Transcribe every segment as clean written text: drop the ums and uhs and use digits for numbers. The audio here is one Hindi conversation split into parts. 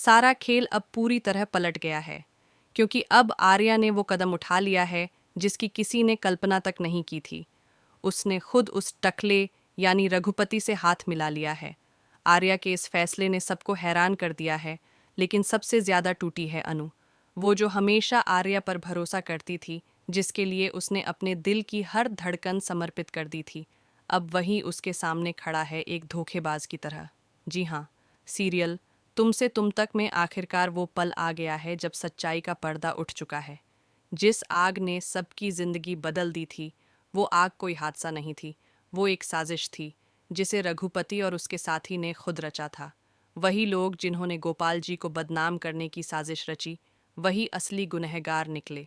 सारा खेल अब पूरी तरह पलट गया है, क्योंकि अब आर्या ने वो कदम उठा लिया है जिसकी किसी ने कल्पना तक नहीं की थी। उसने खुद उस टकले यानी रघुपति से हाथ मिला लिया है। आर्या के इस फैसले ने सबको हैरान कर दिया है, लेकिन सबसे ज्यादा टूटी है अनु। वो जो हमेशा आर्या पर भरोसा करती थी, जिसके लिए उसने अपने दिल की हर धड़कन समर्पित कर दी थी, अब वही उसके सामने खड़ा है एक धोखेबाज की तरह। जी हाँ, सीरियल तुमसे तुम तक में आखिरकार वो पल आ गया है जब सच्चाई का पर्दा उठ चुका है। जिस आग ने सबकी जिंदगी बदल दी थी, वो आग कोई हादसा नहीं थी, वो एक साजिश थी जिसे रघुपति और उसके साथी ने खुद रचा था। वही लोग जिन्होंने गोपाल जी को बदनाम करने की साजिश रची, वही असली गुनहगार निकले।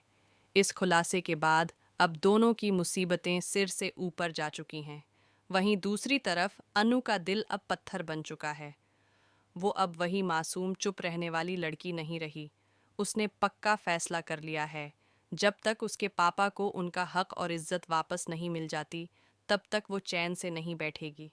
इस खुलासे के बाद अब दोनों की मुसीबतें सिर से ऊपर जा चुकी हैं। वहीं दूसरी तरफ अनु का दिल अब पत्थर बन चुका है। वो अब वही मासूम चुप रहने वाली लड़की नहीं रही। उसने पक्का फैसला कर लिया है, जब तक उसके पापा को उनका हक और इज्जत वापस नहीं मिल जाती, तब तक वो चैन से नहीं बैठेगी।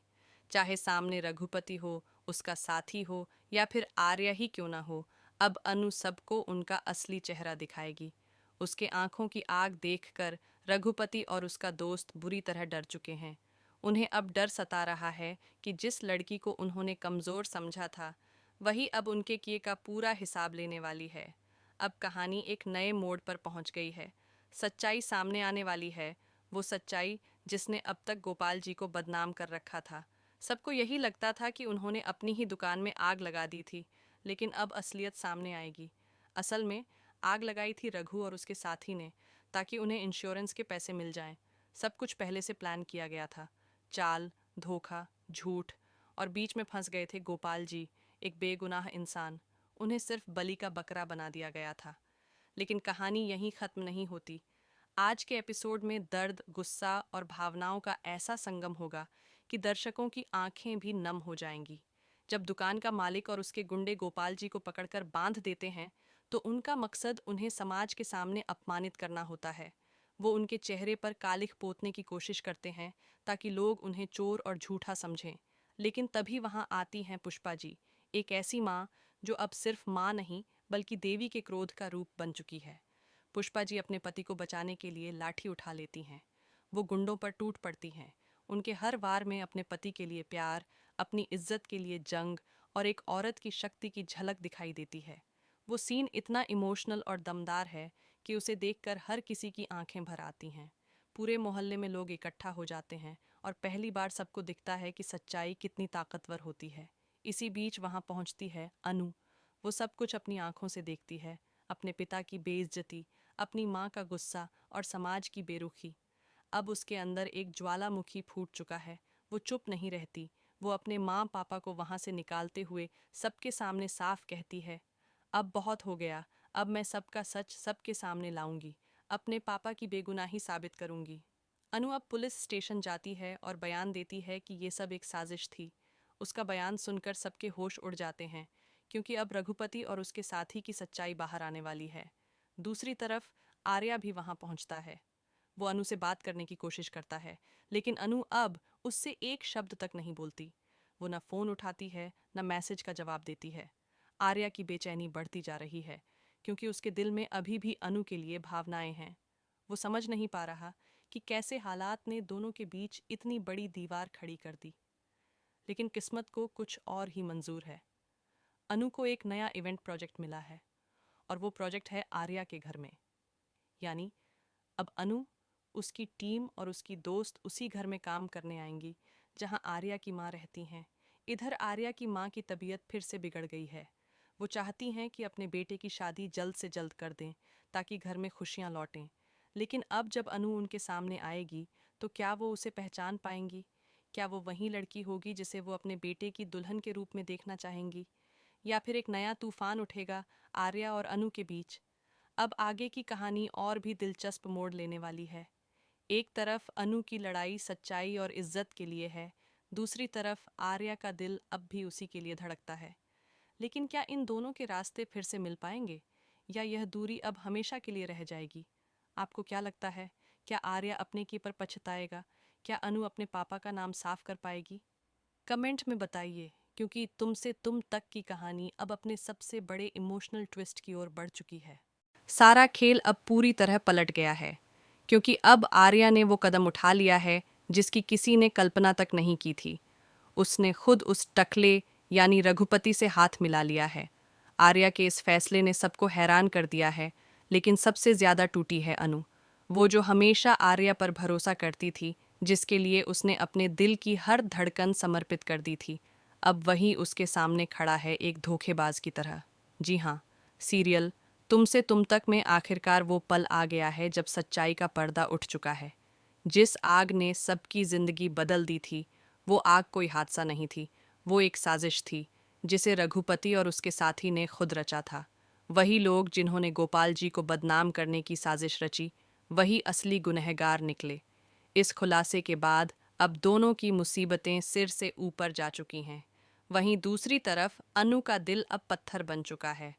चाहे सामने रघुपति हो, उसका साथी हो, या फिर आर्या ही क्यों ना हो, अब अनु सबको उनका असली चेहरा दिखाएगी। उसके आंखों की आग देखकर रघुपति और उसका दोस्त बुरी तरह डर चुके हैं। उन्हें अब डर सता रहा है कि जिस लड़की को उन्होंने कमज़ोर समझा था, वही अब उनके किए का पूरा हिसाब लेने वाली है। अब कहानी एक नए मोड़ पर पहुंच गई है। सच्चाई सामने आने वाली है, वो सच्चाई जिसने अब तक गोपाल जी को बदनाम कर रखा था। सबको यही लगता था कि उन्होंने अपनी ही दुकान में आग लगा दी थी, लेकिन अब असलियत सामने आएगी। असल में आग लगाई थी रघु और उसके साथी ने, ताकि उन्हें इंश्योरेंस के पैसे मिल जाएं। सब कुछ पहले से प्लान किया गया था। चाल, धोखा, झूठ, और बीच में फंस गए थे गोपाल जी, एक बेगुनाह इंसान। उन्हें सिर्फ बलि का बकरा बना दिया गया था। लेकिन कहानी यहीं खत्म नहीं होती। आज के एपिसोड में दर्द, गुस्सा और भावनाओं का ऐसा संगम होगा कि दर्शकों की आंखें भी नम हो जाएंगी। जब दुकान का मालिक और उसके गुंडे गोपाल जी को पकड़कर बांध देते हैं, तो उनका मकसद उन्हें समाज के सामने अपमानित करना होता है। वो उनके चेहरे पर कालिख पोतने की कोशिश करते हैं, ताकि लोग उन्हें चोर और झूठा समझें। लेकिन तभी वहां आती हैं पुष्पा जी, एक ऐसी माँ जो अब सिर्फ माँ नहीं, बल्कि देवी के क्रोध का रूप बन चुकी है। पुष्पा जी अपने पति को बचाने के लिए लाठी उठा लेती हैं। वो गुंडों पर टूट पड़ती हैं। उनके हर वार में अपने पति के लिए प्यार, अपनी इज्जत के लिए जंग और एक औरत की शक्ति की झलक दिखाई देती है। वो सीन इतना इमोशनल और दमदार है कि उसे देखकर हर किसी की आंखें भर आती हैं। पूरे मोहल्ले में लोग इकट्ठा हो जाते हैं और पहली बार सबको दिखता है कि सच्चाई कितनी ताकतवर होती है। इसी बीच वहां पहुंचती है अनु। वो सब कुछ अपनी आंखों से देखती है, अपने पिता की बेइज्जती, अपनी माँ का गुस्सा और समाज की बेरुखी। अब उसके अंदर एक ज्वालामुखी फूट चुका है। वो चुप नहीं रहती। वो अपने माँ पापा को वहां से निकालते हुए सबके सामने साफ कहती है, अब बहुत हो गया। अब मैं सबका सच सबके सामने लाऊंगी। अपने पापा की बेगुनाही साबित करूंगी। अनु अब पुलिस स्टेशन जाती है और बयान देती है कि ये सब एक साजिश थी। उसका बयान सुनकर सबके होश उड़ जाते हैं, क्योंकि अब रघुपति और उसके साथी की सच्चाई बाहर आने वाली है। दूसरी तरफ आर्या भी वहां पहुंचता है। वो अनु से बात करने की कोशिश करता है, लेकिन अनु अब उससे एक शब्द तक नहीं बोलती। वो न फोन उठाती है, न मैसेज का जवाब देती है। आर्या की बेचैनी बढ़ती जा रही है, क्योंकि उसके दिल में अभी भी अनु के लिए भावनाएं हैं। वो समझ नहीं पा रहा कि कैसे हालात ने दोनों के बीच इतनी बड़ी दीवार खड़ी कर दी। लेकिन किस्मत को कुछ और ही मंजूर है। अनु को एक नया इवेंट प्रोजेक्ट मिला है, और वो प्रोजेक्ट है आर्या के घर में। यानी अब अनु, उसकी टीम और उसकी दोस्त उसी घर में काम करने आएंगी जहां आर्या की माँ रहती हैं। इधर आर्या की माँ की तबीयत फिर से बिगड़ गई है। वो चाहती हैं कि अपने बेटे की शादी जल्द से जल्द कर दें, ताकि घर में खुशियां लौटें। लेकिन अब जब अनु उनके सामने आएगी, तो क्या वो उसे पहचान पाएंगी? क्या वो वही लड़की होगी जिसे वो अपने बेटे की दुल्हन के रूप में देखना चाहेंगी? या फिर एक नया तूफान उठेगा आर्या और अनु के बीच? अब आगे की कहानी और भी दिलचस्प मोड़ लेने वाली है। एक तरफ अनु की लड़ाई सच्चाई और इज्जत के लिए है, दूसरी तरफ आर्या का दिल अब भी उसी के लिए धड़कता है। लेकिन क्या इन दोनों के रास्ते फिर से मिल पाएंगे, या यह दूरी अब हमेशा के लिए रह जाएगी? आपको क्या लगता है? क्या आर्या अपने की पर पछताएगा? क्या अनु अपने पापा का नाम साफ कर पाएगी? कमेंट में बताइए, क्योंकि तुमसे तुम तक की कहानी अब अपने सबसे बड़े इमोशनल ट्विस्ट की ओर बढ़ चुकी है। सारा खेल अब पूरी तरह पलट गया है, क्योंकि अब आर्या ने वो कदम उठा लिया है जिसकी किसी ने कल्पना तक नहीं की थी। उसने खुद उस टकले यानी रघुपति से हाथ मिला लिया है। आर्या के इस फैसले ने सबको हैरान कर दिया है, लेकिन सबसे ज्यादा टूटी है अनु। वो जो हमेशा आर्या पर भरोसा करती थी, जिसके लिए उसने अपने दिल की हर धड़कन समर्पित कर दी थी, अब वही उसके सामने खड़ा है एक धोखेबाज की तरह। जी हाँ, सीरियल तुमसे तुम तक में आखिरकार वो पल आ गया है जब सच्चाई का पर्दा उठ चुका है। जिस आग ने सबकी जिंदगी बदल दी थी, वो आग कोई हादसा नहीं थी, वो एक साजिश थी जिसे रघुपति और उसके साथी ने खुद रचा था। वही लोग जिन्होंने गोपाल जी को बदनाम करने की साजिश रची, वही असली गुनहगार निकले। इस खुलासे के बाद अब दोनों की मुसीबतें सिर से ऊपर जा चुकी हैं। वहीं दूसरी तरफ अनु का दिल अब पत्थर बन चुका है।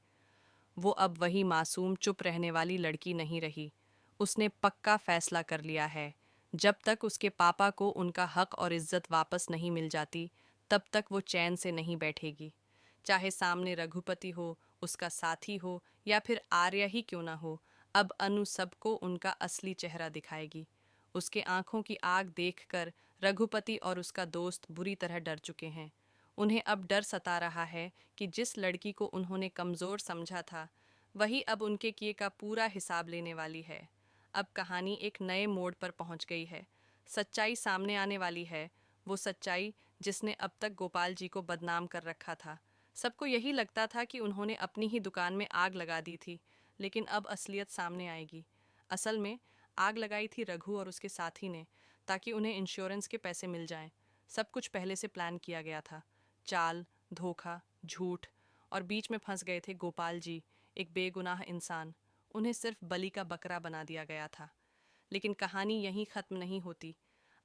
वो अब वही मासूम चुप रहने वाली लड़की नहीं रही। उसने पक्का फैसला कर लिया है, जब तक उसके पापा को उनका हक और इज्जत वापस नहीं मिल जाती, तब तक वो चैन से नहीं बैठेगी। चाहे सामने रघुपति हो, उसका साथी हो, या फिर आर्या ही क्यों ना हो, अब अनु सबको उनका असली चेहरा दिखाएगी। उसके आंखों की आग देखकर रघुपति और उसका दोस्त बुरी तरह डर चुके हैं। उन्हें अब डर सता रहा है कि जिस लड़की को उन्होंने कमज़ोर समझा था, वही अब उनके किए का पूरा हिसाब लेने वाली है। अब कहानी एक नए मोड़ पर पहुंच गई है। सच्चाई सामने आने वाली है, वो सच्चाई जिसने अब तक गोपाल जी को बदनाम कर रखा था। सबको यही लगता था कि उन्होंने अपनी ही दुकान में आग लगा दी थी, लेकिन अब असलियत सामने आएगी। असल में आग लगाई थी रघु और उसके साथी ने, ताकि उन्हें इंश्योरेंस के पैसे मिल जाएं। सब कुछ पहले से प्लान किया गया था। चाल, धोखा, झूठ, और बीच में फंस गए थे गोपाल जी, एक बेगुनाह इंसान। उन्हें सिर्फ बलि का बकरा बना दिया गया था। लेकिन कहानी यहीं खत्म नहीं होती।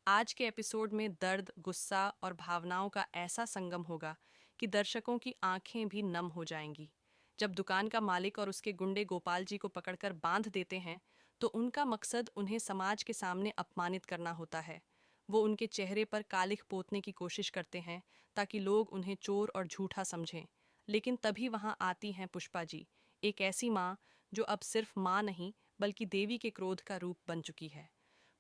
आज के एपिसोड में दर्द, गुस्सा और भावनाओं का ऐसा संगम होगा कि दर्शकों की आंखें भी नम हो जाएंगी। जब दुकान का मालिक और उसके गुंडे गोपाल जी को पकड़कर बांध देते हैं, तो उनका मकसद उन्हें समाज के सामने अपमानित करना होता है। वो उनके चेहरे पर कालिख पोतने की कोशिश करते हैं, ताकि लोग उन्हें चोर और झूठा समझें। लेकिन तभी वहां आती हैं पुष्पा जी, एक ऐसी माँ जो अब सिर्फ माँ नहीं, बल्कि देवी के क्रोध का रूप बन चुकी है।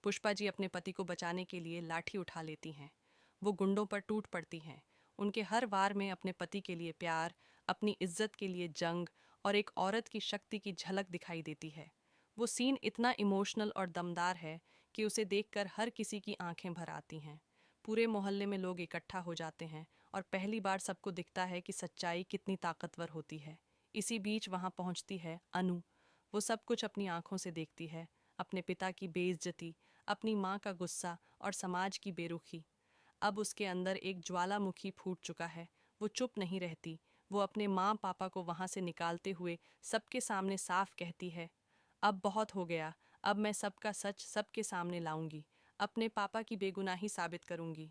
पुष्पा जी अपने पति को बचाने के लिए लाठी उठा लेती हैं। वो गुंडों पर टूट पड़ती हैं। उनके हर वार में अपने पति के लिए प्यार, अपनी इज्जत के लिए जंग और एक औरत की शक्ति की झलक दिखाई देती है। वो सीन इतना इमोशनल और दमदार है कि उसे देखकर हर किसी की आंखें भर आती हैं। पूरे मोहल्ले में लोग इकट्ठा हो जाते हैं और पहली बार सबको दिखता है कि सच्चाई कितनी ताकतवर होती है। इसी बीच वहां पहुंचती है अनु। वो सब कुछ अपनी आंखों से देखती है, अपने पिता की बेइज्जती, अपनी माँ का गुस्सा और समाज की बेरुखी। अब उसके अंदर एक ज्वालामुखी फूट चुका है। वो चुप नहीं रहती। वो अपने माँ पापा को वहां से निकालते हुए सबके सामने साफ कहती है, अब बहुत हो गया। अब मैं सबका सच सबके सामने लाऊंगी। अपने पापा की बेगुनाही साबित करूंगी।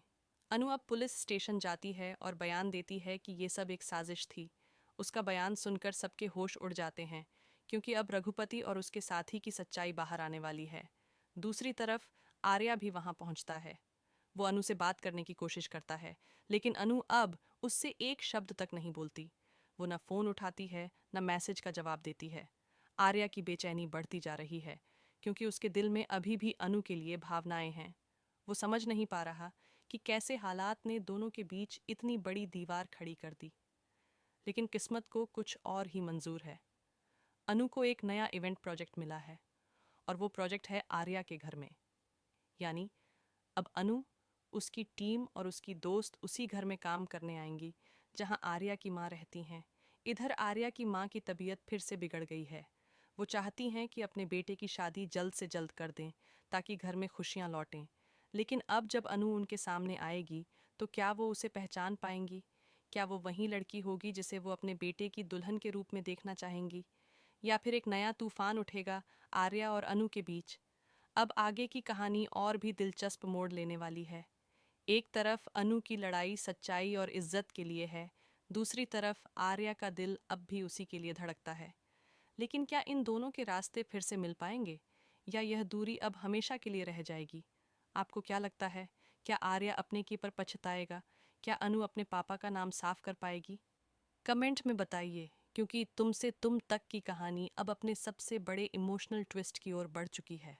अनु अब पुलिस स्टेशन जाती है और बयान देती है कि ये सब एक साजिश थी। उसका बयान सुनकर सबके होश उड़ जाते हैं, क्योंकि अब रघुपति और उसके साथी की सच्चाई बाहर आने वाली है। दूसरी तरफ आर्या भी वहां पहुंचता है। वो अनु से बात करने की कोशिश करता है, लेकिन अनु अब उससे एक शब्द तक नहीं बोलती। वो न फोन उठाती है, न मैसेज का जवाब देती है। आर्या की बेचैनी बढ़ती जा रही है, क्योंकि उसके दिल में अभी भी अनु के लिए भावनाएं हैं। वो समझ नहीं पा रहा कि कैसे हालात ने दोनों के बीच इतनी बड़ी दीवार खड़ी कर दी। लेकिन किस्मत को कुछ और ही मंजूर है। अनु को एक नया इवेंट प्रोजेक्ट मिला है, और वो प्रोजेक्ट है आर्या के घर में। यानी अब अनु, उसकी टीम और उसकी दोस्त उसी घर में काम करने आएंगी जहां आर्या की माँ रहती हैं। इधर आर्या की माँ की तबीयत फिर से बिगड़ गई है। वो चाहती हैं कि अपने बेटे की शादी जल्द से जल्द कर दें, ताकि घर में खुशियां लौटें। लेकिन अब जब अनु उनके सामने आएगी, तो क्या वो उसे पहचान पाएंगी? क्या वो वही लड़की होगी जिसे वो अपने बेटे की दुल्हन के रूप में देखना चाहेंगी? या फिर एक नया तूफान उठेगा आर्या और अनु के बीच? अब आगे की कहानी और भी दिलचस्प मोड़ लेने वाली है। एक तरफ अनु की लड़ाई सच्चाई और इज्जत के लिए है, दूसरी तरफ आर्या का दिल अब भी उसी के लिए धड़कता है। लेकिन क्या इन दोनों के रास्ते फिर से मिल पाएंगे, या यह दूरी अब हमेशा के लिए रह जाएगी? आपको क्या लगता है? क्या आर्या अपने की पर पछताएगा? क्या अनु अपने पापा का नाम साफ कर पाएगी? कमेंट में बताइए, क्योंकि तुमसे तुम तक की कहानी अब अपने सबसे बड़े इमोशनल ट्विस्ट की ओर बढ़ चुकी है।